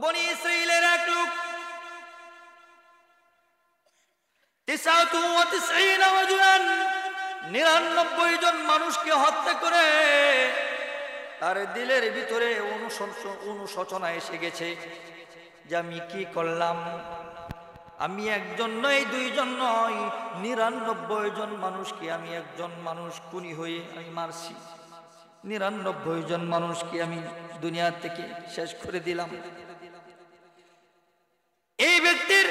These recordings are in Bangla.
বনি ইসরাইলের এক লোক 99 জন মানুষকে হত্যা করে তার দিলের ভিতরে অনুশোচনা এসে গেছে যে আমি কি করলাম। আমি একজন নয়, দুইজন নয়, 99 জন মানুষকে আমি একজন মানুষ খুনি হয়ে আমি মারছি। 99 জন মানুষকে আমি দুনিয়া থেকে শেষ করে দিলাম। এই ব্যক্তির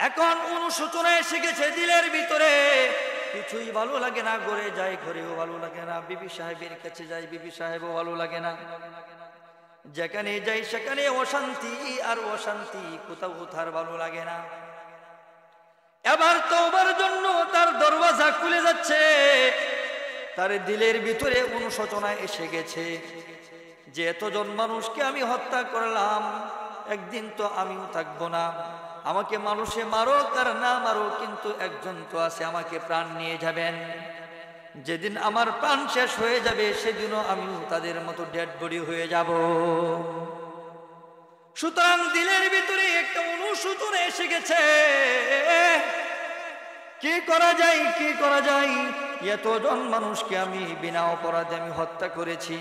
এখন অনুশোচনা এসে গেছে দিলের ভিতরে, কিছুই ভালো লাগে না। ঘরে যায়, ঘরেও ভালো লাগে না। বিবি সাহেবের কাছে যায়, বিবি সাহেবও ভালো লাগে না। যেখানে যাই সেখানে অশান্তি আর অশান্তি, কোথাও তার ভালো লাগে না। এবার তওবার জন্য তার দরওয়াজা খুলে যাচ্ছে। তার দিলের ভিতরে অনুশোচনা এসে গেছে যে এতজন মানুষকে আমি হত্যা করলাম, একদিন তো আমিও থাকবো না। আমাকে মানুষে মারুক আর না মারুক, কিন্তু একজন তো আছে আমাকে প্রাণ নিয়ে যাবেন। যেদিন আমার প্রাণ শেষ হয়ে যাবে সেদিনও আমিও তাদের মতো ডেড বডি হয়ে যাব। সুতরাং দিলের ভিতরে একটা অনুশোচনা এসে গেছে। কি করা যায়, কি করা যায়? এতজন মানুষকে আমি বিনা অপরাধে আমি হত্যা করেছি।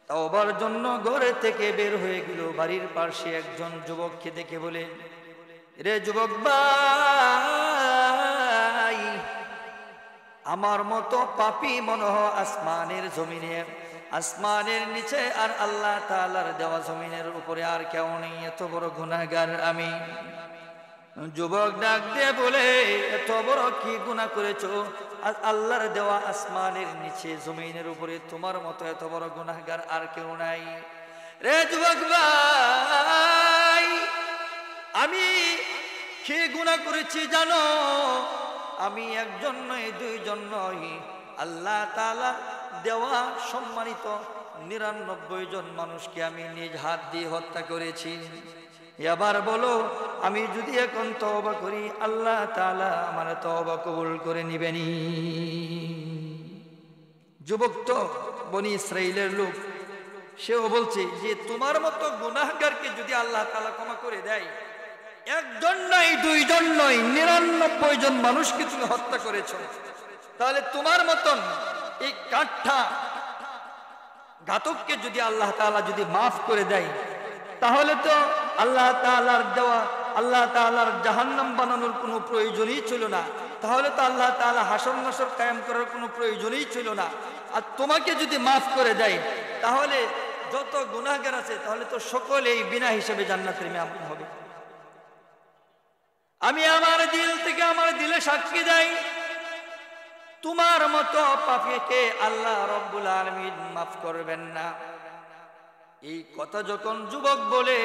তওবার জন্য ঘরে থেকে বের হয়ে গেল। বাড়ির পাশে একজন যুবককে দেখে বলে, রে যুবক ভাই, আমার মতো পাপী মনে হয় আসমানের জমিনে, আসমানের নিচে আর আল্লাহ তাআলার দেওয়া জমিনের উপরে আর কেউ নেই। এত বড় গুনাহগার আমি। যুবক ডাক দিয়ে বলে, এত বড় কি গুনাহ করেছো? আল্লাহর দেওয়া আসমানের নিচে জমিনের উপরে তোমার মতো এত বড় গুনাহগার আর কেউ নাই। রে যুবক ভাই, আমি কি গুনাহ করেছি জানো? আমি একজন নয়, দুইজন নয়, আল্লাহ তাআলা দেওয়া সম্মানিত 99 জন মানুষকে আমি নিজ হাত দিয়ে হত্যা করেছি। এবার বলো, আমি যদি এখন তওবা করি আল্লাহ তাআলা আমার তওবা কবুল করে নিবেনি? যুবক তো বনি ইসরাইলের লোক, সেও বলছে যে তোমার মতো গুনাহগারকে যদি আল্লাহ তাআলা ক্ষমা করে দেয়, একজন নয়, দুইজন নয়, 99 জন মানুষকে তুমি হত্যা করেছো, তাহলে তোমার মতন এই কাঠা ঘাতককে যদি আল্লাহ তাআলা যদি মাফ করে দেয়, তাহলে তো আল্লাহ তাআলার দেওয়া, আল্লাহ তাআলার জাহান্নাম বানানোর কোনো প্রয়োজনই ছিল না। তাহলে তো আল্লাহ তাআলা হাসর নাসর কায়েম করার কোনো প্রয়োজনই ছিল না। আর তোমাকে যদি মাফ করে দেয়, তাহলে যত গুনাহগার আছে তাহলে তো সকলেই বিনা হিসেবে জান্নাতের মেহমান হবে। আমি আমার দিল থেকে আমার দিলে সাক্ষী দেই, তোমার মতো পাপীকে আল্লাহ রব্বুল আলামিন মাফ করবেন না। এই কথা যখন যুবক বলে,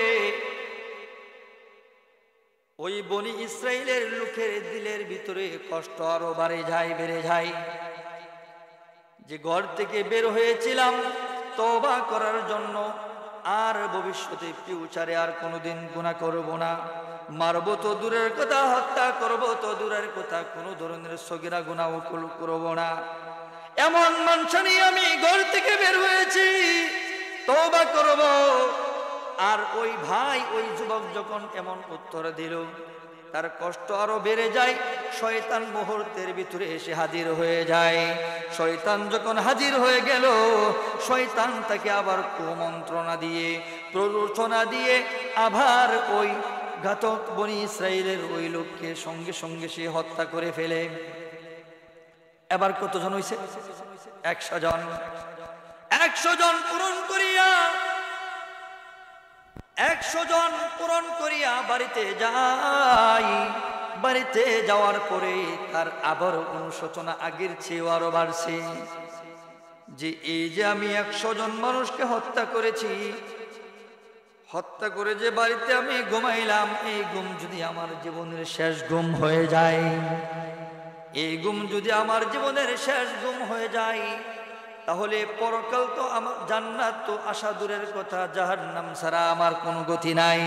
ওই বনি ইসরাইলের লোকের দিলের ভিতরে কষ্ট আরো বেড়ে যায়। যে ঘর থেকে বের হয়েছিলাম তওবা করার জন্য, আর ভবিষ্যতে ফিউচারে আর কোনোদিন গুনাহ করব না, মারবো তো দূরের কথা, হত্যা করবো তো দূরের কথা, কোনো ধরনের সগীরা গুনাহ করব না, এমন মানুষ নিয়ে আমি ঘর থেকে বের হয়েছি, তওবা করব। আর ওই ভাই, ওই যুবক যখন এমন উত্তর দিল, তার কষ্ট আরো বেড়ে যায়। শয়তান মুহূর্তের ভিতরে এসে হাজির হয়ে যায়। শয়তান যখন হাজির হয়ে গেল, শয়তান তাকে আবার কুমন্ত্রণা দিয়ে, প্ররোচনা দিয়ে আবার ওই ঘাতক বনি ইসরাইলের ওই লোককে সঙ্গে সঙ্গে সে হত্যা করে ফেলে। এবার কতজন হইছে? 100 জন। 100 জন পূরণ করিয়া, 100 জন পূরণ করিয়া বাড়িতে যাই। বাড়িতে যাওয়ার পরে তার আবার অনুশোচনা আগের চেয়ে আরো বাড়ছে যে এই যে আমি 100 জন মানুষকে হত্যা করেছি, হত্যা করে যে বাড়িতে আমি ঘুমাইলাম, এই ঘুম যদি আমার জীবনের শেষ ঘুম হয়ে যায়, এই ঘুম যদি আমার জীবনের শেষ ঘুম হয়ে যায়, তাহলে পরকাল তো আমার, জান্নাত তো আশা দূরের কথা, জাহান্নাম ছাড়া আমার কোনো গতি নাই।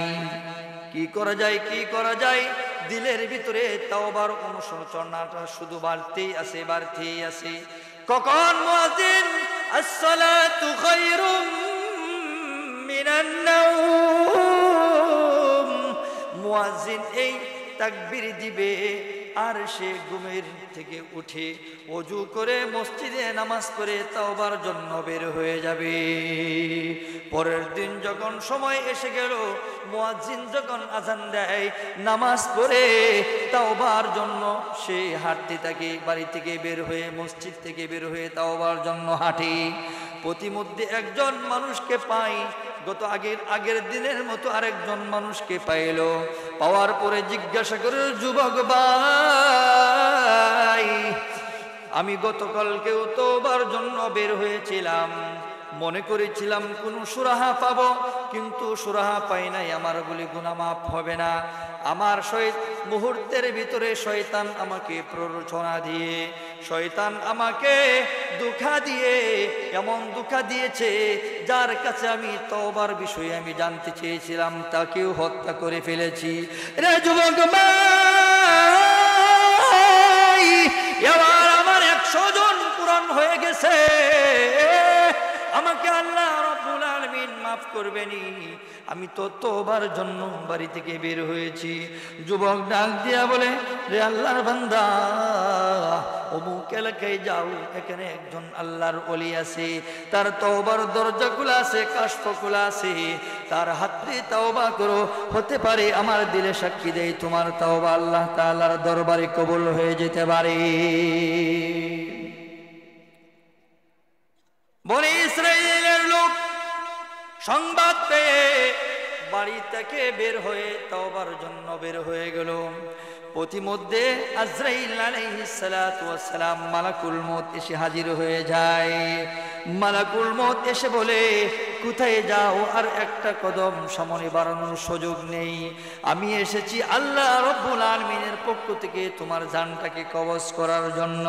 কি করা যায়, কি করা যায়? দিলের ভিতরে তাওবার অনুশোচনাটা শুধু বাড়তেই আছে, বাড়তেই আছে। কখন মুয়াজ্জিন আসসালাতু খায়রুম মিনান নাওম তাকবীর দিবে আর সে ঘুমের থেকে উঠে ওযু করে মসজিদে নামাজ পড়ে তাওবার জন্য বের হয়ে যাবে। পরের দিন যখন সময় এসে গেল, মুয়াজ্জিন যখন আযান দেয়, নামাজ পড়ে তাওবার জন্য সে হাঁটতে থাকে। বাড়ি থেকে বের হয়ে, মসজিদ থেকে বের হয়ে তাওবার জন্য হাঁটে। প্রতিমধ্যে একজন মানুষকে পাই, গত আগের দিনের মতো আরেকজন মানুষকে পাইল। পাওয়ার পরে জিজ্ঞাসা করে, যুবক ভাই, আমি গতকালকেও তওবার জন্য বের হয়েছিলাম, মনে করেছিলাম কোনো সুরাহা পাবো, কিন্তু সুরাহা পাই নাই, আমার বলি গুনাহ মাফ হবে না। আমার মুহূর্তের ভিতরে শয়তান আমাকে প্ররোচনা দিয়ে, শয়তান আমাকে ধোঁকা দিয়ে, এমন ধোঁকা দিয়েছে যার কাছে আমি তওবার বিষয়ে আমি জানতে চেয়েছিলাম তাকেও হত্যা করে ফেলেছি। রে যুবক ভাই, এবার আমার 100 জন পূরণ হয়ে গেছে, আমাকে আল্লাহ রাব্বুল আলামিন মাফ করবেনি, আমি তো তওবার জন্য বাড়ি থেকে বের হয়েছি। যুবক ডাক দিয়া বলে, রে আল্লাহর বান্দা, অমুক এলাকায় যাও, এখানে একজন আল্লাহর ওলি আছে, তার তওবার দরজা খোলা আছে, কাশফ খোলা আছে, তার হাত দিয়ে তওবা করো, হতে পারে আমার দিলে সাক্ষী দেয় তোমার তওবা আল্লাহ তাআলার দরবারে কবুল হয়ে যেতে পারে। বনি ইসরাইলের লোক সংবাদ পেয়ে বাড়ি থেকে বের হয়ে তওবার জন্য বের হয়ে গেল। প্রতিমধ্যে আজরাইল আলাইহিস সালাতু ওয়াস সালাম, মালাকুল মউত এসে হাজির হয়ে যায়। মালাকুল মউত এসে বলে, কোথায় যাও? আর একটা কদম সামনে বাড়ানোর সুযোগ নেই, আমি এসেছি আল্লাহ রাব্বুল আলামিনের পক্ষ থেকে তোমার জানটাকে কবজ করার জন্য।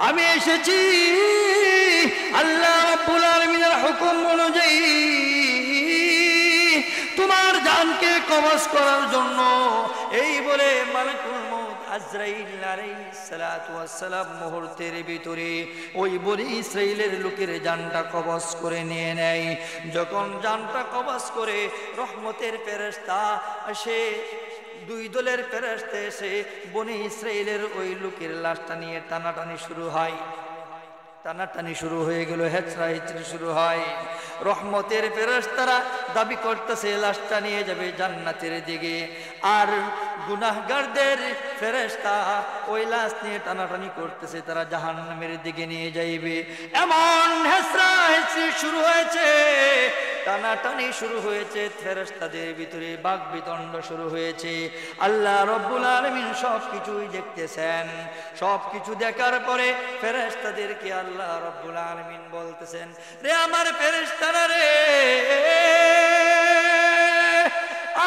আমি এসেছি আল্লাহ রাব্বুল আলামিনের হুকুম অনুযায়ী তোমার জানকে কবজ করার জন্য। এই বলে মালাকুল মউত আজরাইল আলাইহিস সালাতু ওয়াস সালাম মুহূর্তের ভিতরে ওই বনি ইসরাইলের লোকের জানটা কবজ করে নিয়ে নেয়। যখন জানটা কবজ করে, রহমতের ফেরেশতা সে 2 দলের ফেরেশতা এসে বনি ইসরাইলের ওই লোকের লাশটা নিয়ে টানাটানি শুরু হয়। টানাটানি শুরু হয়ে গেল, হেচড়া হেচড়ি শুরু হয়। রহমতের ফেরেশতারা দাবি করতেছে লাশটা নিয়ে যাবে জান্নাতের দিকে, আর গুনাহগারদের ফেরেশতা ওই লাশ নিয়ে টানাটানি করতেছে, তারা জাহান্নামের দিকে নিয়ে যাইবে। এমন হেচড়া হেচড়ি শুরু হয়েছে, টানাটানি শুরু হয়েছে, ফেরেশতাদের ভিতরে বাকবিতণ্ড শুরু হয়েছে। আল্লাহ রাব্বুল আলামিন সবকিছুই দেখতেছেন। সবকিছু দেখার পরে ফেরেশতাদেরকে আল্লাহ রাব্বুল আলামিন বলতেছেন, রে আমার ফেরেশতারা রে,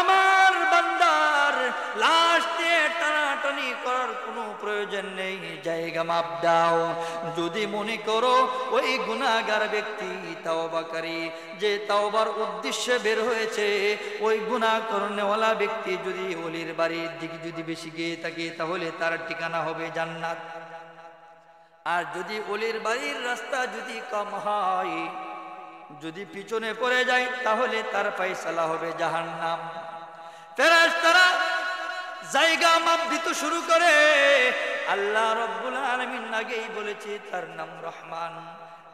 আমার বান্দার লাশ দিয়ে টানাটানি করার কোনো প্রয়োজন নেই, জায়গা মাপ দাও। যদি মনে করো ওই গুনাহগার ব্যক্তি তাওবাকারী, যে তাওবার উদ্দেশ্যে বের হয়েছে, ওই গুনাহ করনেওয়ালা ব্যক্তি যদি ওলির বাড়ির দিকে যদি বেশি গিয়ে থাকে, তাহলে তার ঠিকানা হবে জান্নাত। আর যদি ওলির বাড়ির রাস্তা যদি কম হয়, যদি পিছনে পড়ে যায়, তাহলে তার ফয়সালা হবে জাহান্নাম। ফেরেশতারা জায়গা মাপ দিতে শুরু করে। আল্লাহ রাব্বুল আলামিন আগেই বলেছে তার নাম রহমান,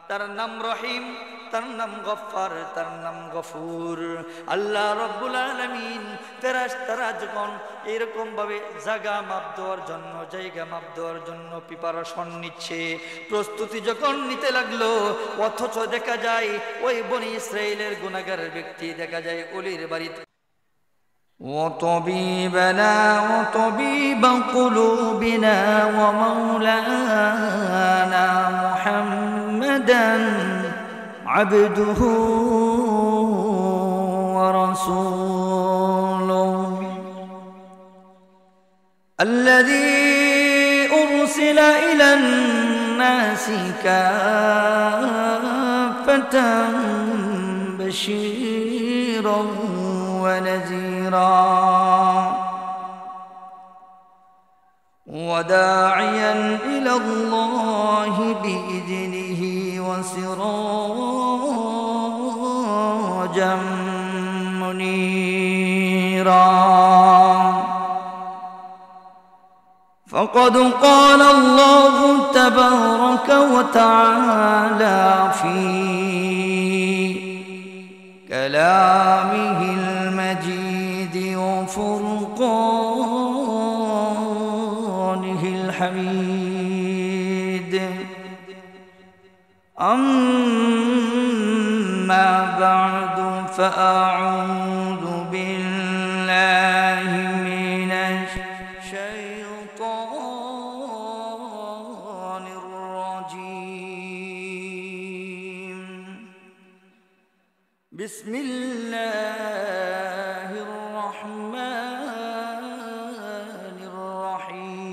তার নাম রহিম, তার নাম গফফার, তার নাম গফুর। আল্লাহ রাব্বুল আলামিন ফেরেশতারা যখন এরকম ভাবে জায়গা মাপ দেওয়ার জন্য, জায়গা মাপ দেওয়ার জন্য প্রিপারেশন নিচ্ছে, প্রস্তুতি যখন নিতে লাগলো, অথচ দেখা যায় ওই বনি ইসরাইলের গুনাহগার ব্যক্তি দেখা যায় ওলির বাড়িতে। وطبيبنا وطبيب قلوبنا ومولانا محمدا عبده ورسوله الذي أرسل إلى الناس كافة بشيرا ونذيرا وداعيا إلى الله بإذنه وسراجا منيرا فقد قال الله تبارك وتعالى في كلامه المجيد وفرقانه الحميد أما بعد فأعوذ بالله من الشيطان الرجيم بسم الله الرحمن الرحيم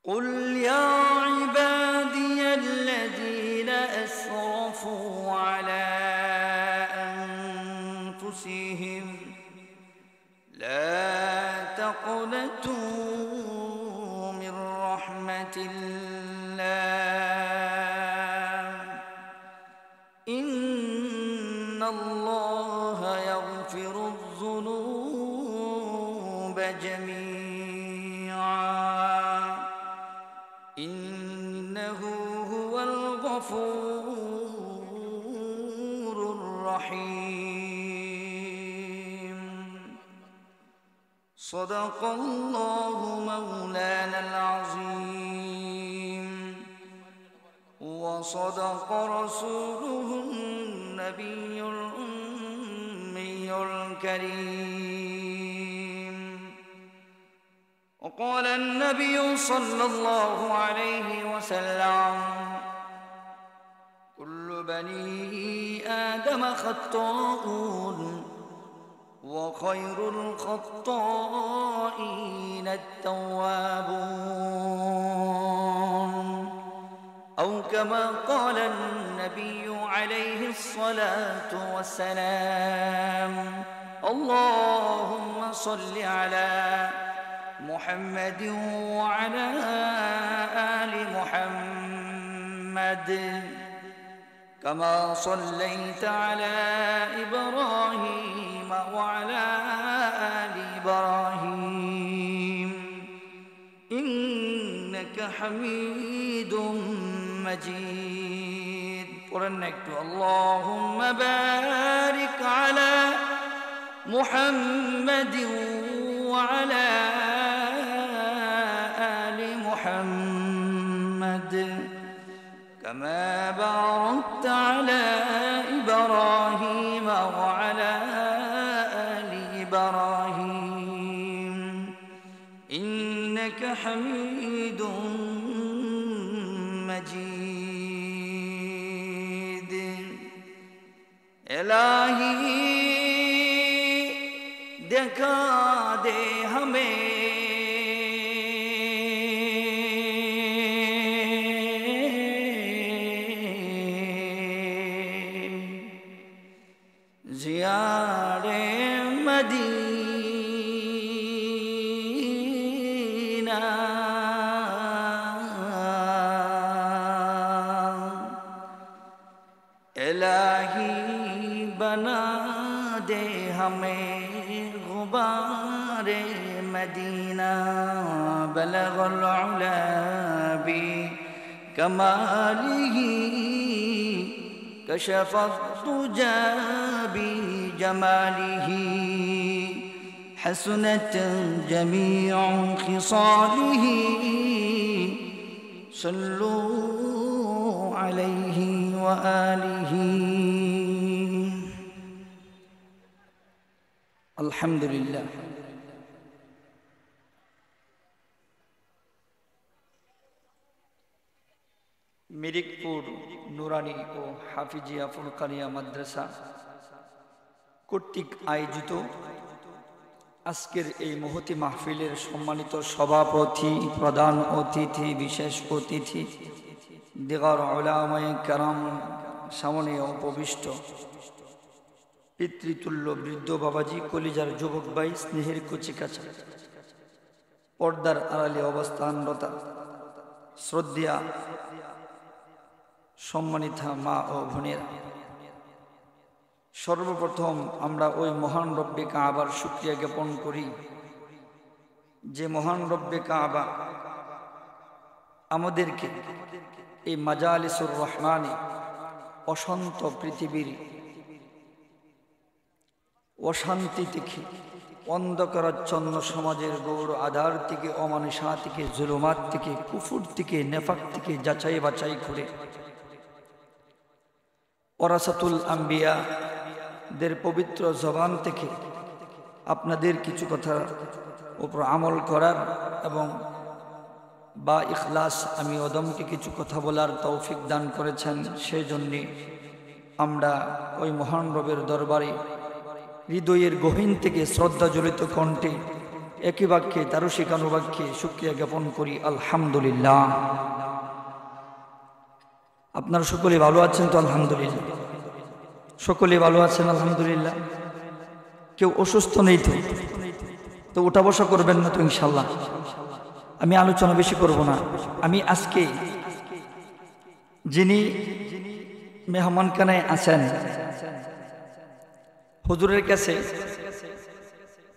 قل يا عبادي الذين أسرفوا على أنفسهم لا تقنطوا من رحمة الله إن الله يغفر الذنوب جميعا إنه هو الغفور الرحيم صدق الله مولانا العظيم وصدق رسوله النبي الأمي الكريم وقال النبي صلى الله عليه وسلم كل بني آدم خطاؤون وخير الخطائين التوابون أو كما قال النبي عليه الصلاة والسلام اللهم صل على محمد وعلى آل محمد كما صليت على إبراهيم وعلى آل إبراهيم إنك حميد مجيد اللهم بارك على محمد وعلى آل محمد كما باركت على إبراهيم وعلى آل إبراهيم إنك حميد مجيد إلهي दिखा दे हमें ज़ियारे मदीना इलाही बना दे हमें गुबारे मदीना बलगल उला बिकमालिही कशफत तुजा बिजमालिही हसनत जमीउ खिसालिही सल्लू अलैहि व आलिही अल्हम्दुलिल्लाह। মিরিকপুর নুরানি ও হাফিজিয়া ফুরকানিয়া মাদ্রাসা কর্তৃক আয়োজিত আজকের এই মহতি মাহফিলের সম্মানিত সভাপতি, প্রধান অতিথি, বিশেষ অতিথি, দিগার উলামায়ে কেরাম, সামনে উপবিষ্ট পিতৃতুল্য বৃদ্ধ বাবাজি, কলিজার যুবক ভাই, স্নেহের কচিকাচা, পর্দার আড়ালে অবস্থানরতা শ্রদ্ধা সম্মানিতা মা ও বোনেরা, সর্বপ্রথম আমরা ওই মহান রব্বে কাবার শুকরিয়া জ্ঞাপন করি যে মহান রব্বে কাবা আমাদেরকে এই মাজালিসুর রহমানে অশান্ত পৃথিবীর অশান্তি থেকে, অন্ধকারাচ্ছন্ন সমাজের গৌর আধার থেকে, অমানুষা থেকে, জুলুমাত থেকে, কুফুর থেকে, নেফাক থেকে যাচাই বাছাই করে ওয়ারাসাতুল আম্বিয়া দের পবিত্র জবান থেকে আপনাদের কিছু কথার উপর আমল করার এবং বা ইখলাস আমি ওদমকে কিছু কথা বলার তৌফিক দান করেছেন। সেই জন্যে আমরা ওই মহান রবের দরবারে হৃদয়ের গহীন থেকে শ্রদ্ধা জড়িত কণ্ঠে একই বাক্যে দারুশিকানুবাক্যে শুকরিয়া জ্ঞাপন করি আলহামদুলিল্লাহ। আপনারা সকলে ভালো আছেন তো? আলহামদুলিল্লাহ। সকলে ভালো আছেন আলহামদুলিল্লাহ। কেউ অসুস্থ নেই তো উঠা বসা করবেন না তো ইনশাল্লাহ? আমি আলোচনা বেশি করব না। আমি আজকে যিনি মেহমানখানায় আছেন হুজুরের কাছে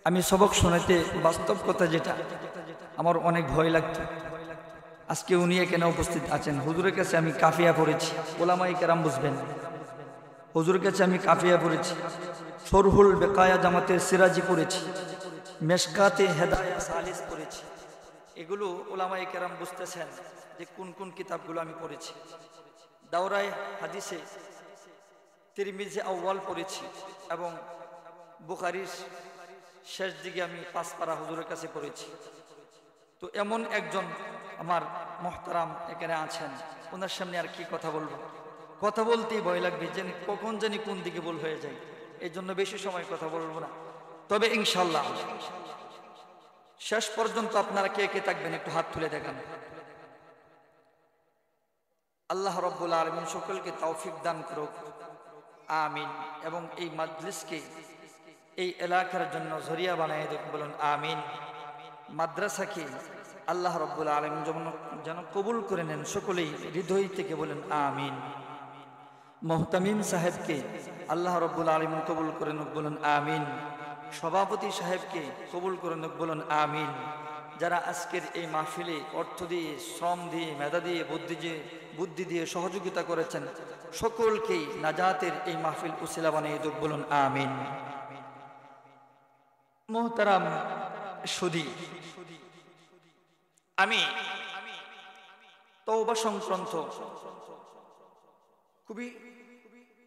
আমি সবক শোনাতে, বাস্তব কথা যেটা আমার অনেক ভয় লাগতো, আজকে উনি এখানে উপস্থিত আছেন। হুজুরের কাছে আমি কাফিয়া পড়েছি, ওলামায়ে কেরাম বুঝবেন। হুজুরের কাছে আমি কাফিয়া পড়েছি, শরহুল বেকায়া জামাতের সিরাজি পড়েছি, মেশকাতে হেদায়া সালিস পড়েছি। এগুলো ওলামায়ে কেরাম বুঝতেছেন যে কোন কোন কিতাবগুলো আমি পড়েছি। দাওরায়ে হাদিসে তিরমিজি আউয়াল পড়েছি এবং বুখারীর শেষ দিকে আমি 5 পারা হুজুরের কাছে পড়েছি। তো এমন একজন আমার মুহতারাম এখানে আছেন, ওনার সামনে আর কি কথা বলবো? কথা বলতেই ভয় লাগবে, যে কখন জানি কোন দিকে ভুল হয়ে যায়। এই জন্য বেশি সময় কথা বলবো না। তবে ইনশাল্লাহ শেষ পর্যন্ত আপনারা কে কে থাকবেন একটু হাত তুলে দেখান। আল্লাহ রাব্বুল আলামিন সকলকে তৌফিক দান করুক, আমিন। এবং এই মাজলিসকে, এই এলাকার জন্য জরিয়া বানায় দেখ, বলুন আমিন। মাদ্রাসাকে আল্লাহ রাব্বুল আলামিন যেন কবুল করে নেন, সকলেই হৃদয় থেকে বলেন আমিন। মুহতামিম সাহেবকে আল্লাহ রাব্বুল আলামিন কবুল করে নেন, বলুন আমিন। সভাপতি সাহেবকে কবুল করে নেন, বলুন আমিন। যারা আজকের এই মাহফিলে অর্থ দিয়ে, শ্রম দিয়ে, মেধা দিয়ে, বুদ্ধি দিয়ে সহযোগিতা করেছেন, সকলকেই নাজাতের এই মাহফিল উসিলা বানিয়ে দেখ, বলুন আমিন। মুহতারাম সুধী, আমি তওবা সংক্রান্ত খুবই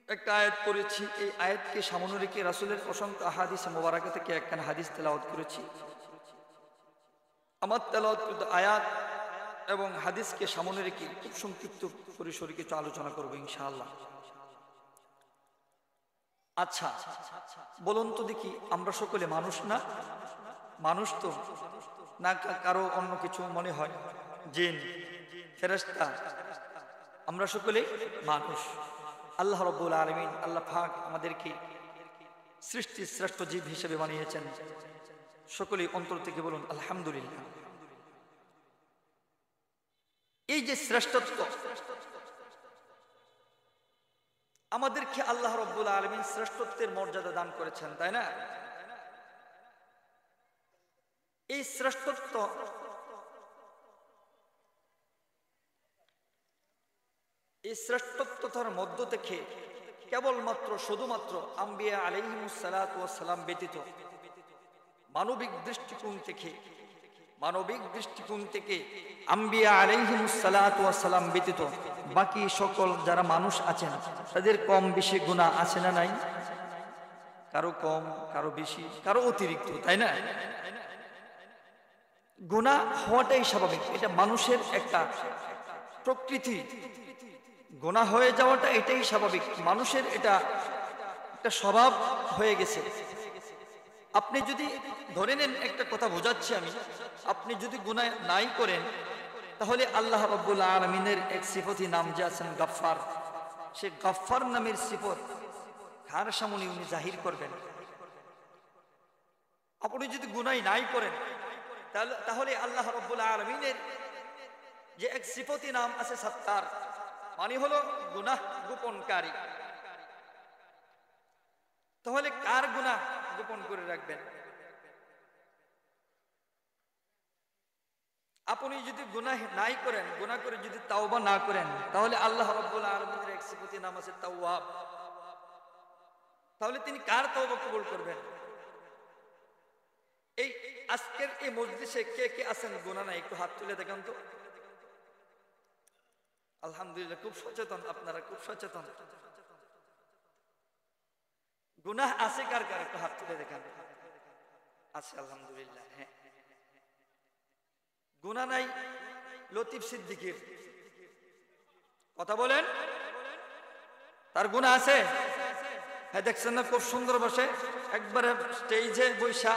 একটা আয়াত পড়েছি। এই আয়াতকে সামনে রেখে রাসূলের অসংখ্য আহাদিসে মোবারকা থেকে একখানা হাদিস তেলাওয়াত করেছি। আমার তেলাওয়াত আয়াত এবং হাদিসকে সামনে রেখে খুব সংক্ষিপ্ত পরিসরে কিছু আলোচনা করবো ইনশাআল্লাহ। আচ্ছা বলুন তো দেখি, আমরা সকলে মানুষ না? মানুষ তো না কারো অন্য কিছু মনে হয়? জিন, ফেরেশতা, আমরা সকলে মানুষ। আল্লাহ রাব্বুল আলামিন, আল্লাহ পাক আমাদেরকে সৃষ্টির শ্রেষ্ঠ জীব হিসেবে বানিয়েছেন। সকলেই অন্তর থেকে বলুন আলহামদুলিল্লাহ। এই যে শ্রেষ্ঠত্ব, আমাদেরকে আল্লাহ রাব্বুল আলামিন শ্রেষ্ঠত্বের মর্যাদা দান করেছেন, তাই না? এই শ্রেষ্ঠত্ব তার মধ্য থেকে কেবলমাত্র শুধুমাত্র আম্বিয়া আলাইহিমুস সালাতু ওয়াস সালাম ব্যতীত মানবিক দৃষ্টিকোণ থেকে আম্বিয়া আলাইহিমুস সালাতু ওয়াস সালাম ব্যতীত বাকি সকল যারা মানুষ আছেন তাদের কম বেশি গুনাহ আছে না নাই? কারো কম, কারো বেশি, কারো অতিরিক্ত, তাই না? গুনাহ হওয়াটাই স্বাভাবিক, এটা মানুষের একটা প্রকৃতি। গুনাহ হয়ে যাওয়াটা এটাই স্বাভাবিক, মানুষের এটা একটা স্বভাব হয়ে গেছে। আপনি যদি ধরে নেন, একটা কথা বোঝাচ্ছি আমি, আপনি যদি গুনাহ নাই করেন তাহলে আল্লাহ রাব্বুল আলামিনের এক সিফতি নাম যে আছেন গাফফার, সে গাফফার নামের সিফত কার সামনে উনি জাহির করবেন? আপনি যদি গুনাহ নাই করেন তাহলে আল্লাহ রাব্বুল আলামিনের যে এক সিফতি নাম আছে সাত্তার, মানে হলো গুনাহ গোপনকারী। তাহলে কার গুনাহ গোপন করে রাখবেন? আপনি যদি গুনাহ নাই করেন, গুনাহ করে যদি তাওবা না করেন, তাহলে আল্লাহ রাব্বুল আলামিনের এক সিফাতের নাম আছে তাওয়াব। তাহলে তিনি কার তাওবা কবুল করবেন? এই আজকের এই মজলিসে কে কে আছেন গুনাহ নাই? একটু হাত তুলে দেখান তো। আলহামদুলিল্লাহ, খুব সচেতন আপনারা, খুব সচেতন। গুনাহ আছে কার কার? একটু হাত তুলে দেখান। আছে, আলহামদুলিল্লাহ। হ্যাঁ, গুনাহ নাই লতিফ সিদ্দিকীর, কথা বলেন, তার গুনাহ আছে? হ্যাঁ, দেখছেন না খুব সুন্দর বসে একবারে স্টেজে বৈশা,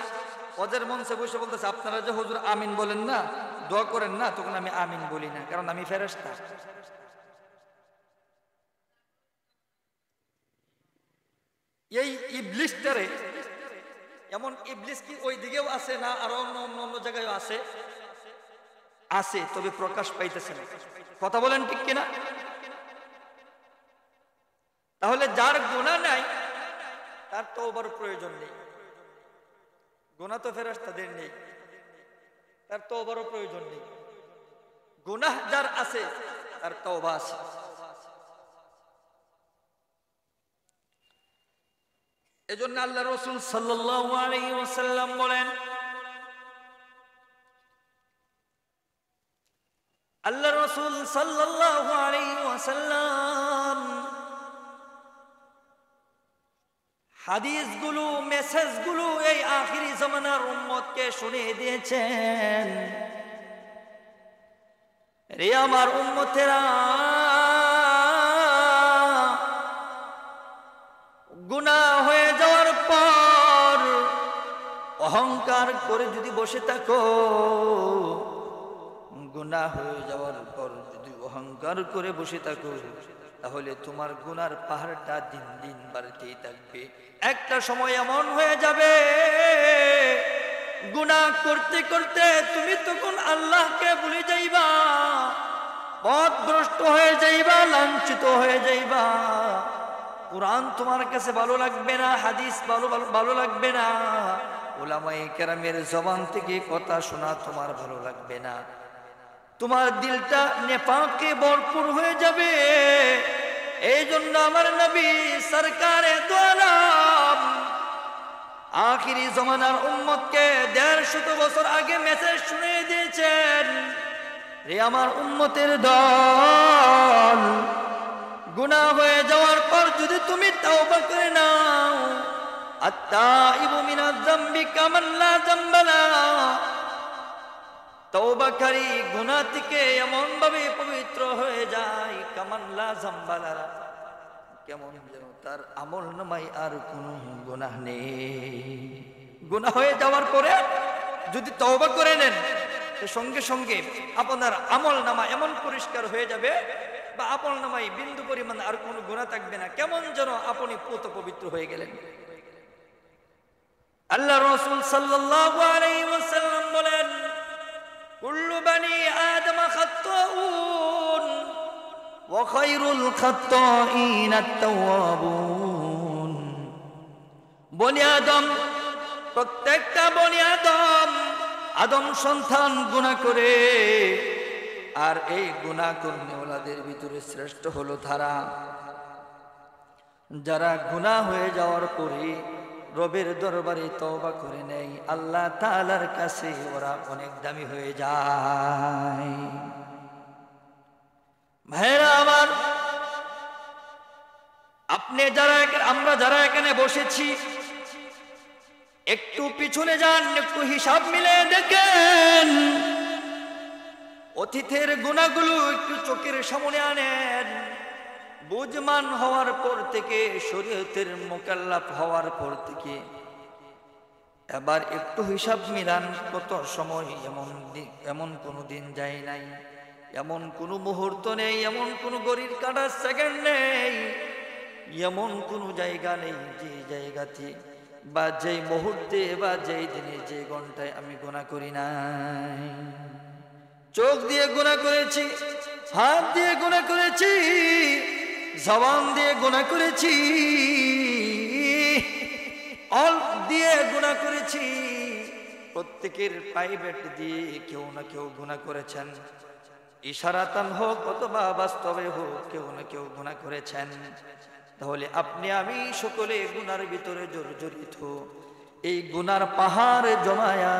ওদের মঞ্চে বসে বলতেছে, আপনারা যে হুজুর আমিন বলেন না, দোয়া করেন না, তখন আমি আমিন বলি না, কারণ আমি ফেরেশতা। এই ইবলিসটারে, এমন ইবলিস কি ওই দিকেও আছে না আর অন্য অন্য জায়গায় আছে? আছে, তবে প্রকাশ পাইতেছে না। কথা বলেন ঠিক কিনা? তাহলে যার গুনাহ নাই তার তওবার প্রয়োজন নেই। গুনাহ তো ফেরেশতাদের নেই, তার তওবারও প্রয়োজন নেই। গুনাহ যার আছে তার তওবা আছে। এজন্য আল্লাহ রাসূল সাল্লাল্লাহু আলাইহি ওয়াসাল্লাম বলেন, আল্লাহ রাসূল সাল্লাল্লাহু আলাইহি ওয়াসাল্লাম হাদিসগুলো, মেসেজগুলো এই আখিরি জামানার উম্মতকে শুনিয়ে দিয়েছেন। রে আমার উম্মতেরা, গুনাহ হয়ে যাওয়ার পর অহংকার করে যদি বসে থাকো, গুনাহ হয়ে যাওয়ার পর যদি অহংকার করে বসে থাকো, তাহলে তোমার গুনার পাহাড়টা দিন দিন বাড়তেই থাকবে। একটা সময় এমন হয়ে যাবে, গুনাহ করতে করতে তুমি তখন আল্লাহকে ভুলে যাইবা, পথভ্রষ্ট হয়ে যাইবা, লাঞ্ছিত হয়ে যাইবা। কুরআন তোমার কাছে ভালো লাগবে না, হাদিস ভালো লাগবে না, উলামায়ে কেরামের জবান থেকে কথা শোনা তোমার ভালো লাগবে না। তোমার দিলটা নেফাকে ভরপুর হয়ে যাবে। এই জন্য আমার নবী সরকারে দু আলম আখিরি জামানার উম্মতকে ১৫০ বছর আগে মেসেজ শুনিয়ে দিয়েছেন, রে আমার উম্মতের দল, গুনাহ হয়ে যাওয়ার পর যদি তুমি তাওবা করে নাও, আত্তাইবু মিনাজ যামবি কামান লা যামবা লাহু, তওবাকারী গুনাহ থেকে এমন ভাবে পবিত্র হয়ে যায়, কামান লা যামবা লাহু, কেমন যেন তার আমলনামায় আর কোনো গুনাহ নেই। গুনাহ হয়ে যাওয়ার পরে যদি তওবা করে নেন, সঙ্গে সঙ্গে আপনার আমলনামা এমন পরিষ্কার হয়ে যাবে, বা আমলনামায় বিন্দু পরিমাণ আর কোনো গুনাহ থাকবে না, কেমন যেন আপনি পুত পবিত্র হয়ে গেলেন। আল্লাহ রাসূল সাল্লাল্লাহু আলাইহি ওয়াসাল্লাম বলেন, কুল্লু বানি আদম খাত্তাউন ওয়া খায়রুল খাত্তাইন আত-তাওয়াবুন। বনি আদম, প্রত্যেকটা বনি আদম, আদম সন্তান গুনাহ করে, আর এই গুনাহ কর্মীওয়ালাদের ভিতরে শ্রেষ্ঠ হলো তারা যারা গুনাহ হয়ে যাওয়ার পরে রবের দরবারে তওবা করে নেয়, আল্লাহ তাআলার কাছে ওরা অনেক দামি হয়ে যায়। ভাইরা আমার, আপনি যারা, আমরা যারা এখানে বসেছি, একটু পিছনে যান, একটু হিসাব মিলে দেখেন, অতীতের গুনাহগুলো একটু চোখের সামনে আনেন। বুঝমান হওয়ার পর থেকে, শরীয়তের মুকাল্লাফ হওয়ার পর থেকে এবার একটু হিসাব মিলান, কত সময় এমন কোনো দিন যায় নাই, এমন কোনো মুহূর্ত নেই, এমন কোনো ঘড়ির কাঁটার সেকেন্ড নেই, এমন কোনো জায়গা নেই যে জায়গাতে বা যেই মুহূর্তে বা যেই দিনে যে ঘন্টায় আমি গুনাহ করি নাই। চোখ দিয়ে গুনাহ করেছি, হাত দিয়ে গুনাহ করেছি, জবান দিয়ে গুনাহ করেছি, অল্প দিয়ে গুনাহ করেছি, প্রত্যেকের প্রাইভেট দিয়ে কেউ না কেউ গুনাহ করেছেন, ইশারাতান হোক অথবা বাস্তবে হোক কেউ না কেউ গুনাহ করেছেন। তাহলে আপনি আমি সকলে গুনার ভিতরে জর্জরিত। এই গুনার পাহাড় জমায়া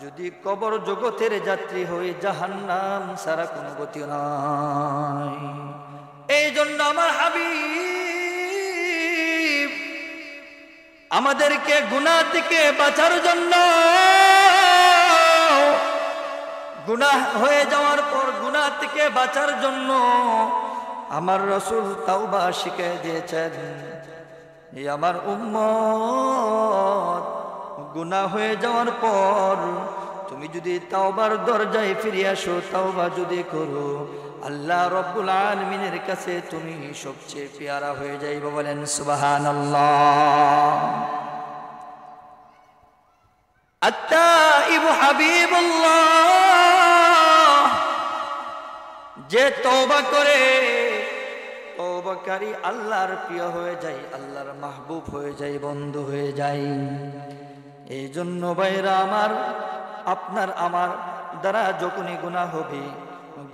যদি কবর জগতের যাত্রী হয়ে জাহান্নাম সারা কোনো গতি নাই। এই জন্য আমার হাবিব আমাদেরকে গুনাহ থেকে বাঁচার জন্য, গুনাহ হয়ে যাওয়ার পর গুনাহ থেকে বাঁচার জন্য আমার রাসূল তাওবা শিখিয়ে দিয়েছেন। এই আমার উম্মত, গুনাহ হয়ে যাওয়ার পর তুমি যদি তাওবার দরজায় ফিরে আসো, তাওবা যদি করো, আল্লাহ রাব্বুল আলামিনের কাছে তুমি সবচেয়ে পেয়ারা হয়ে যাইবে। বলেন সুবহানাল্লাহ। আত-তাইবু হাবিবুল্লাহ, যে তওবা করে, তওবাকারী আল্লাহর প্রিয় হয়ে যায়, আল্লাহর মাহবুব হয়ে যায়, বন্ধু হয়ে যায়। এই জন্য ভাইরা আমার, আপনার আমার দ্বারা যখনই গুনাহ হবে,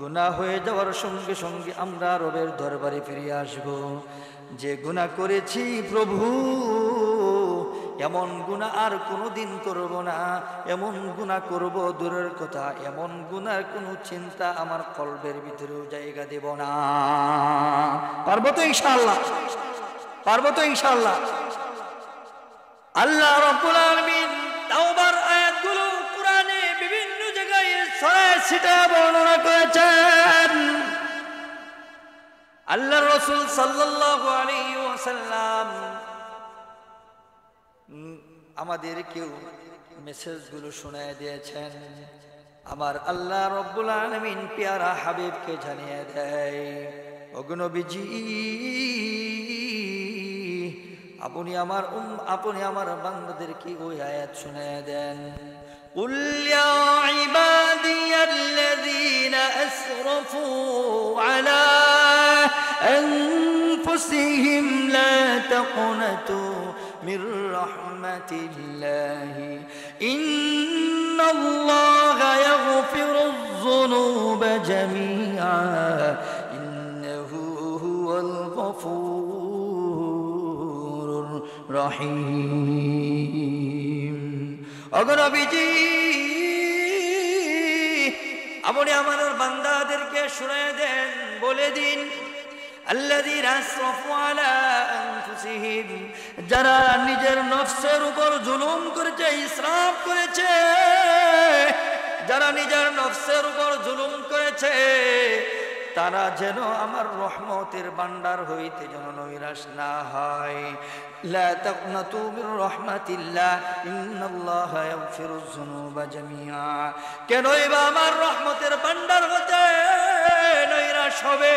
গুনাহ হয়ে যাওয়ার সঙ্গে সঙ্গে আমরা রবের দরবারে ফিরে আসব। যে গুনাহ করেছি প্রভু, এমন গুনাহ আর কোনোদিন করব না, এমন গুনাহ করব দূরের কথা, এমন গুনার কোনো চিন্তা আমার কলবের ভিতরেও জায়গা দেব না। পারবো তো ইনশাআল্লাহ? পারবো তো ইনশাআল্লাহ? আল্লাহ রাব্বুল আলামিন তাওবার আয়াতগুলো কোরআনে বিভিন্ন জায়গায় ছড়ায় ছিটায় বর্ণনা করেছেন। আল্লাহর রাসূল সাল্লাল্লাহু আলাইহি ওয়াসাল্লাম আমাদেরকেও মেসেজগুলো শোনায় দিয়েছেন। আমার আল্লাহ রাব্বুল আলামিন পেয়ারা হাবিবকে জানিয়ে দেয়, ওগো নবীজি, আপনি আমার বান্দাদেরকে ওই আয়াত শোনায় দেন। قل يا عبادي الذين أسرفوا على أنفسهم لا تقنطوا من رحمة الله إن الله يغفر الذنوب جميعا إنه هو الغفور الرحيم। ওগো নবীজি, আপনি আমার বান্দাদেরকে শুনিয়ে দেন, বলে দিন, আল্লাযীনা আসরাফু আলা আনফুসিহিম, যারা নিজের নফসের উপর জুলুম করেছে, ইসরাফ করেছে, যারা নিজের নফসের উপর জুলুম করেছে, তারা যেন আমার রহমতের ভান্ডার হইতে যেন নৈরাশ না হয়। লা তাকনাতু মির রাহমাতিল্লাহ ইন্নাল্লাহা ইয়াগফিরুয যুনুবা জামিআ। কেনই বা আমার রহমতের ভান্ডার হতে নৈরাশ হবে?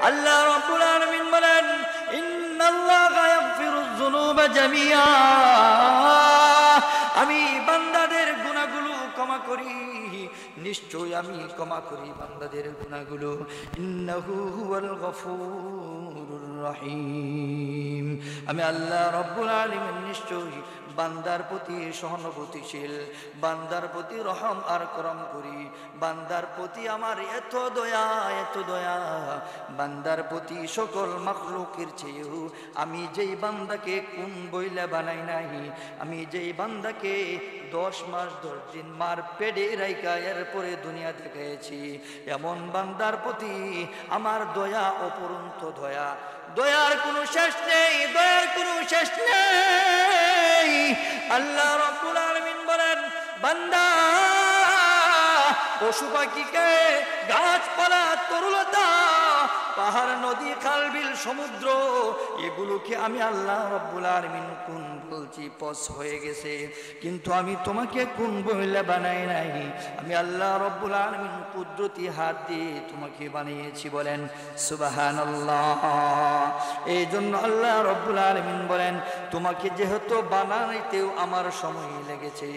আল্লাহ রাব্বুল আলামিন বলেন, ইন্নাল্লাহা ইয়াগফিরুয যুনুবা জামিআ, আমি বান্দাদের গুনাহগুলো ক্ষমা করি, নিশ্চয় আমি ক্ষমা করি বান্দাদের গুনাহগুলো। ইন্নাহু হুয়াল গফুরুর রহিম, আমি আল্লাহ রাব্বুল আলামিন নিশ্চয় বান্দার প্রতি সহানুভূতিশীল, বান্দার প্রতি রহম আর করম করি। বান্দার প্রতি আমার এত দয়া, এত দয়া, বান্দার প্রতি সকল মাখলুকের চেয়েও আমি যেই বান্দাকে কোন বইলা বানাই নাই, আমি যেই বান্দাকে 10 মাস 10 দিন মার পেটে রাইখা এরপরে দুনিয়া দেখাইছি, এমন বান্দার প্রতি আমার দয়া অপরন্ত দয়া। দয়ার কোনো শেষ নেই, দয়ার কোনো শেষ নেই। আল্লাহ রাব্বুল আলামিন বলেন, বান্দা পশু পাখিকে, গাছপালা, তরুলতা, পাহাড়, নদী, খাল, বিল, সমুদ্র, এগুলোকে আমি আল্লাহ রাব্বুল আলামিন কোন বলছি পস হয়ে গেছে, কিন্তু আমি তোমাকে কোন বইলা বানাই নাই। আমি আল্লাহ রাব্বুল আলামিন কুদরতি হাত দিয়ে তোমাকে বানিয়েছি। বলেন সুবহানাল্লাহ। এই জন্য আল্লাহ রাব্বুল আলামিন বলেন, তোমাকে যেহেতু বানাইতেও আমার সময় লেগেছে,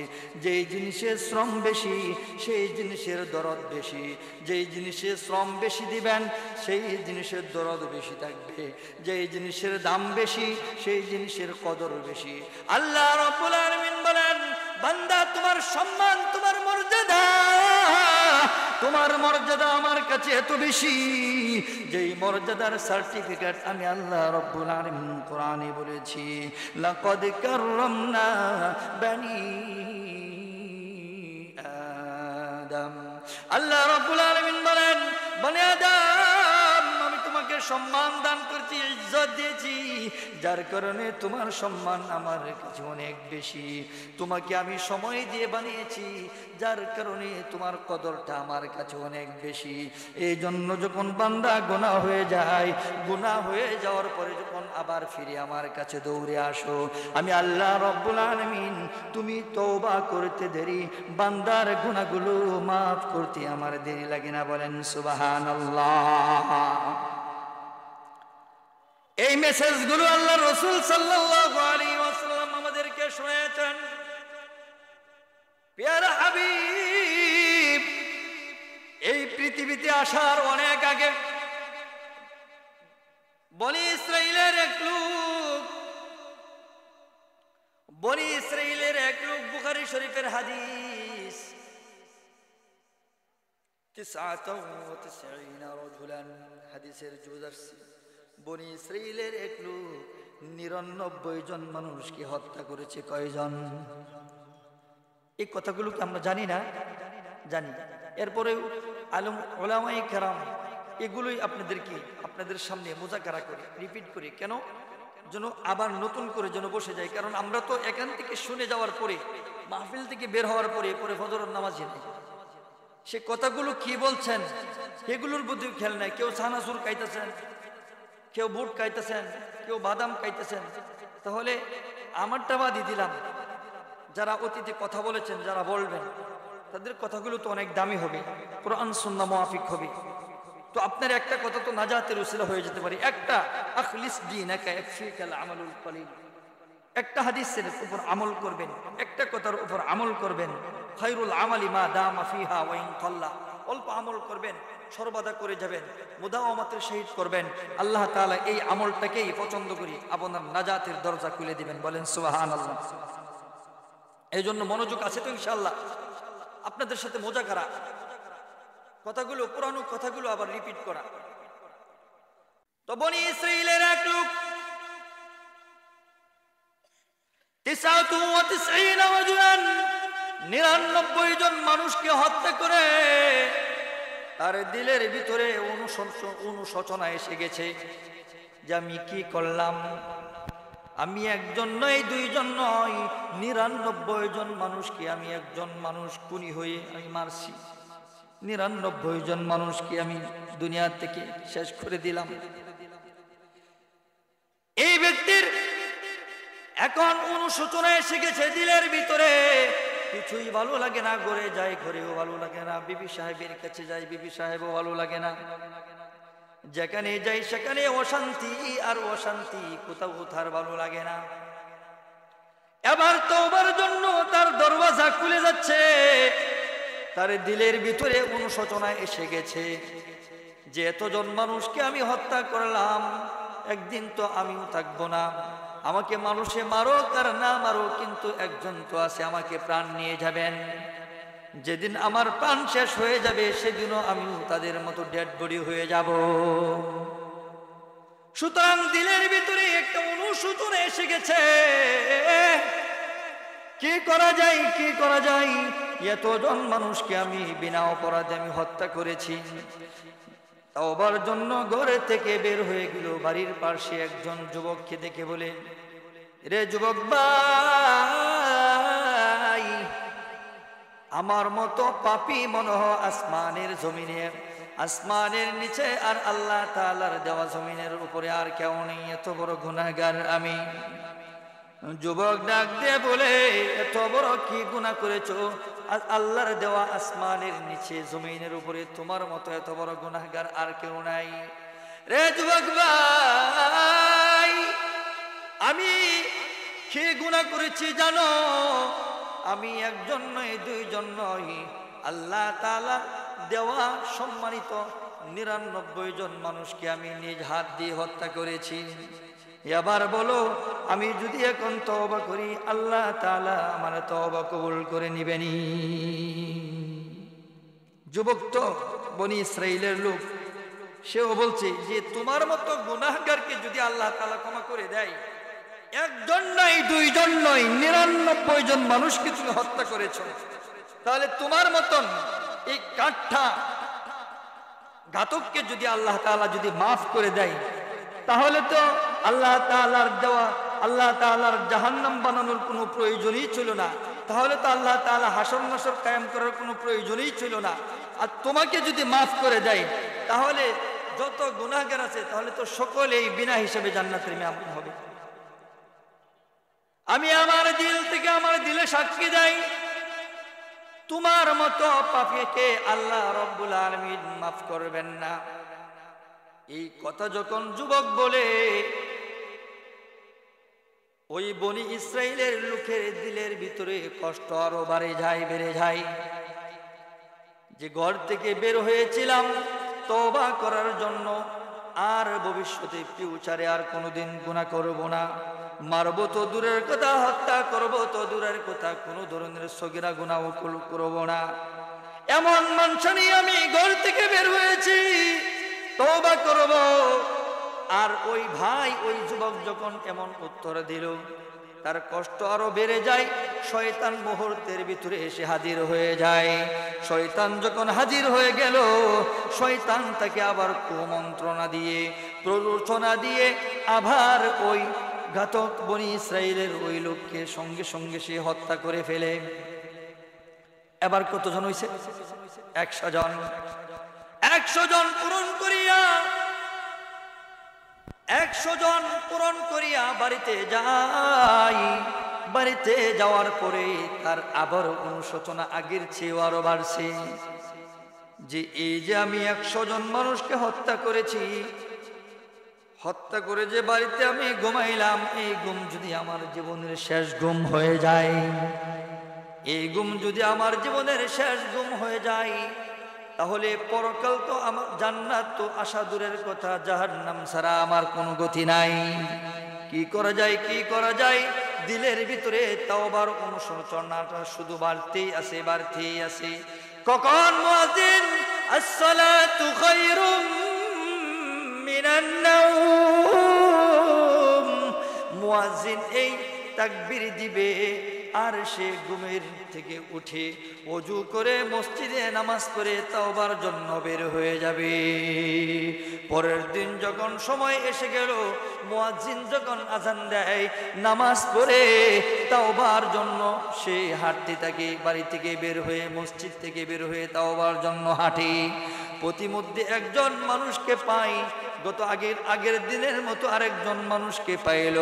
যেই জিনিসের শ্রম বেশি সেই জিনিসের দরদ বেশি, যেই জিনিসের শ্রম বেশি দিবেন সেই জিনিসের দরদ বেশি থাকবে, যেই জিনিসের দাম বেশি সেই জিনিসের কদর বেশি। আল্লাহ রাব্বুল আলামিন বলেন, বান্দা তোমার সম্মান, তোমার মর্যাদা, তোমার মর্যাদা আমার কাছে এত বেশি, যেই মর্যাদার সার্টিফিকেট আমি আল্লাহ রাব্বুল আলামিন কোরআনে বলেছি, লাকাদ কাররামনা বানি আদম। আল্লাহ রাব্বুল আলামিন বলেন, বনি আদম আমি তোমাকে সম্মান দান করছি, ইজ্জত দিয়েছি, যার কারণে তোমার সম্মান আমার কাছে অনেক বেশি। তোমাকে আমি সময় দিয়ে বানিয়েছি, যার কারণে তোমার কদরটা আমার কাছে অনেক বেশি। এই জন্য যখন বান্দা গুনাহ হয়ে যায়, গুনাহ হয়ে যাওয়ার পরে যখন আবার ফিরে আমার কাছে দৌড়ে আসো, আমি আল্লাহ রাব্বুল আলামিন তুমি তওবা করতে দেরি, বান্দার গুনাহগুলো মাফ করতে আমার দেরি লাগে না। বলেন সুবহানাল্লাহ। এই মেসেজগুলো আল্লাহ রাসূল সাল্লাল্লাহু আলাইহি ওয়াসাল্লাম আমাদেরকে শোনাতেন। প্যারা হাবিব এই পৃথিবীতে আসার অনেক আগে বনি ইসরাইলের এক লোক, বনি ইসরাইলের এক লোক, বুখারী শরীফের হাদিস, 99 রাজুলান হাদিসের জুজারসি, বনি ইসরাইলের এক লোক 99 জন মানুষকে হত্যা করেছে। কয়জন? এই কথাগুলো কি আমরা জানি না? জানি। এরপরে আলেম উলামায়ে কেরাম এগুলোই আপনাদের সামনে মুযাকারা করে রিপিট করি, কেন যেন আবার নতুন করে যেন বসে যায়। কারণ আমরা তো এখান থেকে শুনে যাওয়ার পরে, মাহফিল থেকে বের হওয়ার পরে ফজরের নামাজে নেই, সে কথাগুলো কি বলছেন এগুলোর প্রতি খেয়াল নাই। কেউ চানাচুর খাইতেছেন, কেউ বুট খাইতেছেন, কেউ বাদাম খাইতেছেন। তাহলে আমারটা বাদই দিলাম, যারা অতীতে কথা বলেছেন, যারা বলবেন, তাদের কথাগুলো তো অনেক দামি হবে, কোরআন সুন্নাহ মুআফিক হবে। তো আপনার একটা কথা তো নাজাতের উসিলা হয়ে যেতে পারে। একটা আখলিস দীনাকা ইয়াকফিকাল আমালুল কলিল, একটা হাদিসের উপর আমল করবেন, একটা কথার উপর আমল করবেন। খায়রুল আমালি মা দামা ফিহা ওয়া ইন কাল্লা, অল্প আমল করবেন, সর্বদা করে যাবেন, মুদাওয়ামাতের সহিত করবেন। আল্লাহ তাআলা এই আমলটাকেই পছন্দ করি, আপনার নাজাতের দরজা খুলে দিবেন। বলেন সুবহানাল্লাহ। এই জন্য মনোযোগ আছে তো ইনশাআল্লাহ। আপনাদের সাথে মুযাকারা, কথাগুলো পুরানো কথাগুলো আবার রিপিট করা। তো বনি ইসরাইলের এক লোক 99 রাজুলান 99 জন মানুষকে হত্যা করে তার দিলের ভিতরে অনুশোচনা এসে গেছে যে আমি কি করলাম, আমি একজন নয়, দুইজন নয়, 99 জন মানুষকে আমি একজন মানুষ খুনি হয়ে আমি মারছি, 99 জন মানুষকে আমি দুনিয়া থেকে শেষ করে দিলাম। এই ব্যক্তির এখন অনুশোচনা এসে গেছে দিলের ভিতরে, কিছুই ভালো লাগে না, ঘরে যায় ঘরেও ভালো লাগে না, বিবি সাহেবের কাছে যায় বিবি সাহেবও ভালো লাগে না, যেখানে যাই সেখানে অশান্তি আর অশান্তি, কোথাও তার ভালো লাগে না। এবার তওবার জন্য তার দরওয়াজা খুলে যাচ্ছে, তার দিলের ভিতরে অনুশোচনা এসে গেছে যে এতজন মানুষকে আমি হত্যা করলাম, একদিন তো আমিও থাকবো না, আমাকে মানুষে মারুক আর না মারুক, কিন্তু একজন তো আছে আমাকে প্রাণ নিয়ে যাবেন। যেদিন আমার প্রাণ শেষ হয়ে যাবে সেদিনও আমিও তাদের মতো ডেড বডি হয়ে যাব। সুতরাং দিলের ভিতরে একটা অনুশোচনা এসে গেছে, কি করা যায়, কি করা যায়, এতজন মানুষকে আমি বিনা অপরাধে আমি হত্যা করেছি। তওবার জন্য ঘরে থেকে বের হয়ে গেল, বাড়ির পাশে একজন যুবককে দেখে বলে, রে যুবক ভাই, আমার মতো পাপী মনে হয় আসমানের জমিনে, আসমানের নিচে আর আল্লাহ তাআলার দেওয়া জমিনের উপরে আর কেউ নেই, এত বড় গুনাহগার আমি। যুবক ডাক দিয়ে বলে, এত বড় কি গুনাহ করেছো? আল্লাহর দেওয়া আসমানের নিচে জমিনের উপরে তোমার মতো এত বড় গুনাহগার আর কেউ নাই। রে যুবক ভাই, আমি গুনাহ করেছি জানো? আমি একজন নয়, দুইজন নয়, আল্লাহ তাআলা দেওয়া সম্মানিত 99 জন মানুষকে আমি নিজ হাত দিয়ে হত্যা করেছি। এবার বলো, আমি যদি এখন তওবা করি আল্লাহ তাআলা আমার তওবা কবুল করে নিবেনি? যুবক তো বনি ইসরাইলের লোক, সেও বলছে যে তোমার মতো গুনাহগারকে যদি আল্লাহ তাআলা ক্ষমা করে দেয়, একজন নয়, দুইজন নয়, 99 জন মানুষকে তুমি হত্যা করেছো, তাহলে তোমার মতন এই কাঠা ঘাতককে যদি আল্লাহ তাআলা যদি মাফ করে দেয়, তাহলে তো আল্লাহ তাআলার দেওয়া, আল্লাহ তাআলার জাহান্নাম বানানোর কোনো প্রয়োজনই ছিল না। তাহলে তো আল্লাহ তাআলা হাসর নাসর কায়েম করার কোনো প্রয়োজনই ছিল না। আর তোমাকে যদি মাফ করে দেয়, তাহলে যত গুনাহগার আছে তাহলে তো সকলেই বিনা হিসেবে জান্নাতের মেহমান হবে। আমি আমার দিল থেকে, আমার দিলে সাক্ষী দেই, তোমার মতো পাপীকে আল্লাহ রব্বুল আলামিন মাফ করবেন না। এই কথা যখন যুবক বলে, ওই বনি ইসরাইলের লোকের দিলের ভিতরে কষ্ট আরো বেড়ে যায়। যে ঘর থেকে বের হয়েছিলাম তওবা করার জন্য, আর ভবিষ্যতে ফিউচারে আর কোনোদিন গুনাহ করব না, মারবো তো দূরের কথা, হত্যা করবো তো দূরের কথা, কোনো ধরনের সগীরা গুনাহ করব না, এমন মানুষ নিয়ে আমি ঘর থেকে বের হয়েছি, তওবা করব। আর ওই ভাই, ওই যুবক যখন এমন উত্তর দিল, তার কষ্ট আরো বেড়ে যায়। শয়তান মুহূর্তের ভিতরে এসে হাজির হয়ে যায়। শয়তান যখন হাজির হয়ে গেল, শয়তান তাকে আবার কুমন্ত্রণা দিয়ে, প্ররোচনা দিয়ে আবার ওই ঘাতক বনি ইসরাইলের ওই লোককে সঙ্গে সঙ্গে সে হত্যা করে ফেলে। এবার কতজন হইছে? 100 জন। 100 জন পূরণ করিয়া, 100 জন পূরণ করিয়া বাড়িতে যাই। বাড়িতে যাওয়ার পরে তার আবার অনুশোচনা আগের চেয়ে আরো বাড়ছে, যে এই যে আমি 100 জন মানুষকে হত্যা করেছি, হত্যা করে যে বাড়িতে আমি ঘুমাইলাম, এই ঘুম যদি আমার জীবনের শেষ ঘুম হয়ে যায়, এই ঘুম যদি আমার জীবনের শেষ ঘুম হয়ে যায়, তাহলে পরকাল তো আমার, জান্নাত তো আশা দূরের কথা, জাহান্নাম ছাড়া আমার কোনো গতি নাই। কি করা যায়, কি করা যায়? দিলের ভিতরে তওবার অনুশোচনাটা শুধু বাড়তেই আছে। কখন মুয়াজ্জিন আসসালাতু খায়রুম মিনান নাওম, মুয়াজ্জিন এই তাকবীর দিবে, আর সে ঘুমের থেকে উঠে ওযু করে মসজিদে নামাজ পড়ে তওবার জন্য বের হয়ে যাবে। পরের দিন যখন সময় এসে গেল, মুয়াজ্জিন যখন আযান দেয়, নামাজ পড়ে তওবার জন্য সে হাঁটতে থাকে। বাড়ি থেকে বের হয়ে, মসজিদ থেকে বের হয়ে তওবার জন্য হাঁটে। প্রতিমধ্যে একজন মানুষকে পাই, গত আগের দিনের মতো আরেকজন মানুষকে পাইল।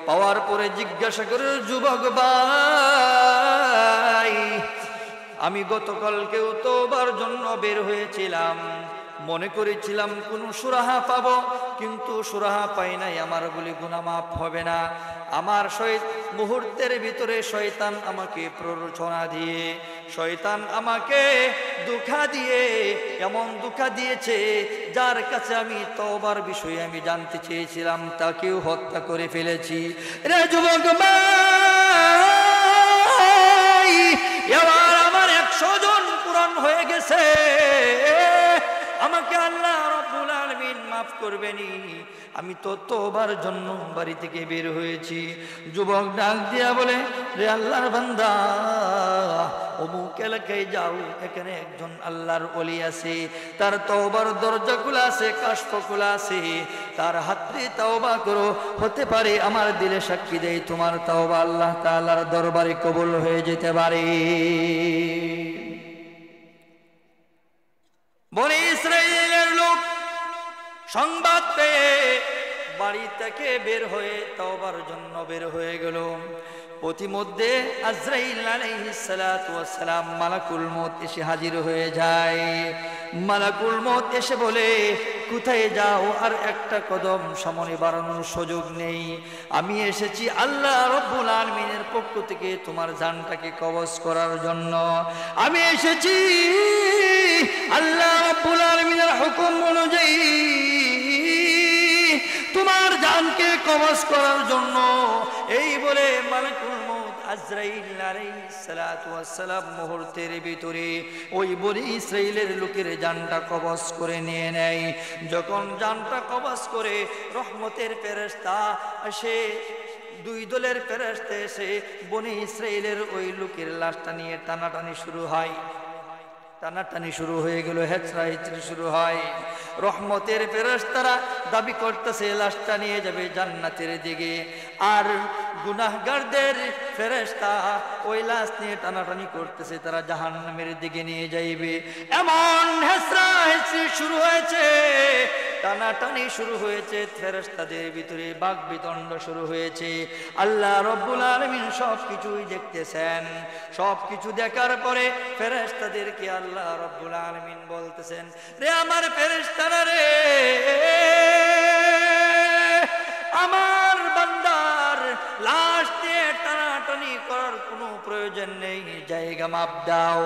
পাওয়ার পরে জিজ্ঞাসা করে, যুবক ভাই, আমি গতকালকেও তওবার জন্য বের হয়েছিলাম, মনে করেছিলাম কোনো সুরাহা পাবো, কিন্তু সুরাহা পাই নাই, আমার বলে গুনাহ মাফ হবে না। আমার মুহূর্তের ভিতরে শয়তান আমাকে প্ররোচনা দিয়ে, শয়তান আমাকে ধোঁকা দিয়ে, এমন ধোঁকা দিয়েছে যার কাছে আমি তওবার বিষয়ে আমি জানতে চেয়েছিলাম, তাকেও হত্যা করে ফেলেছি। রে যুবক ভাই, এবার আমার 100 জন পূরণ হয়ে গেছে, আমাকে আল্লাহ রাব্বুল আলামিন মাফ করবেনি। আমি তো তওবার জন্য বাড়ি থেকে বের হয়েছি। যুবক ডাক দিয়া বলে, রে আল্লাহর বান্দা, অমুক এলাকায় যাও, এখানে একজন আল্লাহর ওলি আছে, তার তওবার দরজা খোলা আছে, কাশফ খোলা আছে, তার হাত দিয়ে তওবা করো, হতে পারে আমার দিলে সাক্ষী দেয় তোমার তওবা আল্লাহ তাআলার দরবারে কবুল হয়ে যেতে পারে। বনি ইসরাইলের লোক সংবাদ পেয়ে বাড়ি থেকে বের হয়ে তওবার জন্য বের হয়ে গেল। প্রতিমধ্যে আজরাইল আলাইহিস সালাতু ওয়াস সালাম মালাকুল মউত এসে হাজির হয়ে যায়। মালাকুল মউত এসে বলে, কোথায় যাও? আর একটা কদম সামনে বাড়ানোর সুযোগ নেই। আমি এসেছি আল্লাহ রাব্বুল আলামিনের পক্ষ থেকে তোমার জানটাকে কবজ করার জন্য। আমি এসেছি আল্লাহ রাব্বুল আলামিনের হুকুম অনুযায়ী তোমার জানকে কবজ করার জন্য। এই বলে মালাকুল মউত আজরাইল আলাইহিস সালাতু ওয়াস সালাম মুহূর্তের ভিতরে ওই বনি ইসরাইলের লোকের জানটা কবজ করে নিয়ে নেয়। যখন জানটা কবজ করে রহমতের ফেরেশতা সে দুই দলের ফেরেশতা এসে বনি ইসরাইলের ওই লোকের লাশটা নিয়ে টানাটানি শুরু হয়। টানাটানি শুরু হয়ে গেল, হেচড়া হেচড়ি শুরু হয়। রহমতের ফেরেশতারা দাবি করতেছে লাশটা নিয়ে যাবে জান্নাতের দিকে, আর গুনাহগারদের ফেরেশতা ওই লাশ নিয়ে টানাটানি করতেছে, তারা জাহান্নামের দিকে নিয়ে যাইবে। এমন হেচড়া হেচড়ি শুরু হয়েছে, টানাটানি শুরু হয়েছে, ফেরেশতাদের ভিতরে বাকবিতণ্ড শুরু হয়েছে। আল্লাহ রাব্বুল আলামিন সব কিছুই দেখতেছেন। সব কিছু দেখার পরে ফেরেশতাদেরকে আল্লাহ রাব্বুল আলামিন বলতেছেন, রে আমার ফেরেশতারা রে, আমার বান্দার লাশ দিয়ে টানাটানি করার কোনো প্রয়োজন নেই, জায়গা মাপ দাও।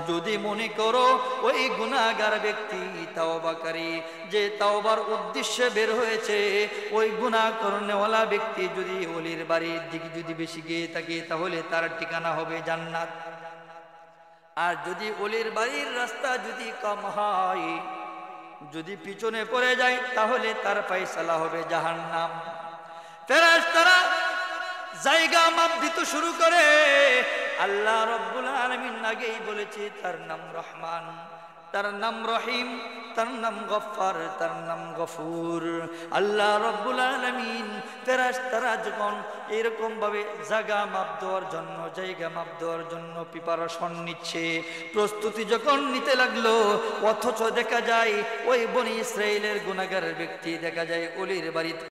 যদি মনে করো ওই গুনাহগার ব্যক্তি তাওবাকারী, যে তাওবার উদ্দেশ্যে বের হয়েছে, ওই গুনাহ করনেওয়ালা ব্যক্তি যদি ওলির বাড়ির দিকে যদি বেশি গিয়ে থাকে, তাহলে তার ঠিকানা হবে জান্নাত। আর যদি ওলির বাড়ির রাস্তা যদি কম হয়, যদি পিছনে পড়ে যায়, তাহলে তার ফয়সালা হবে জাহান্নাম। ফেরেশতারা জায়গা মাপ দিতে শুরু করে। আল্লাহ রাব্বুল আলামিন আগেই বলেছে তার নাম রহমান, তার নাম রহিম, তার নাম গফফার, তার নাম গফুর। আল্লাহ রাব্বুল আলামিন ফেরেশতারা যখন এরকম ভাবে জায়গা মাপ দেওয়ার জন্য, জায়গা মাপ দেওয়ার জন্য প্রিপারেশন নিচ্ছে, প্রস্তুতি যখন নিতে লাগলো, অথচ দেখা যায় ওই বনি ইসরাইলের গুনাহগার ব্যক্তি দেখা যায় ওলির বাড়িতে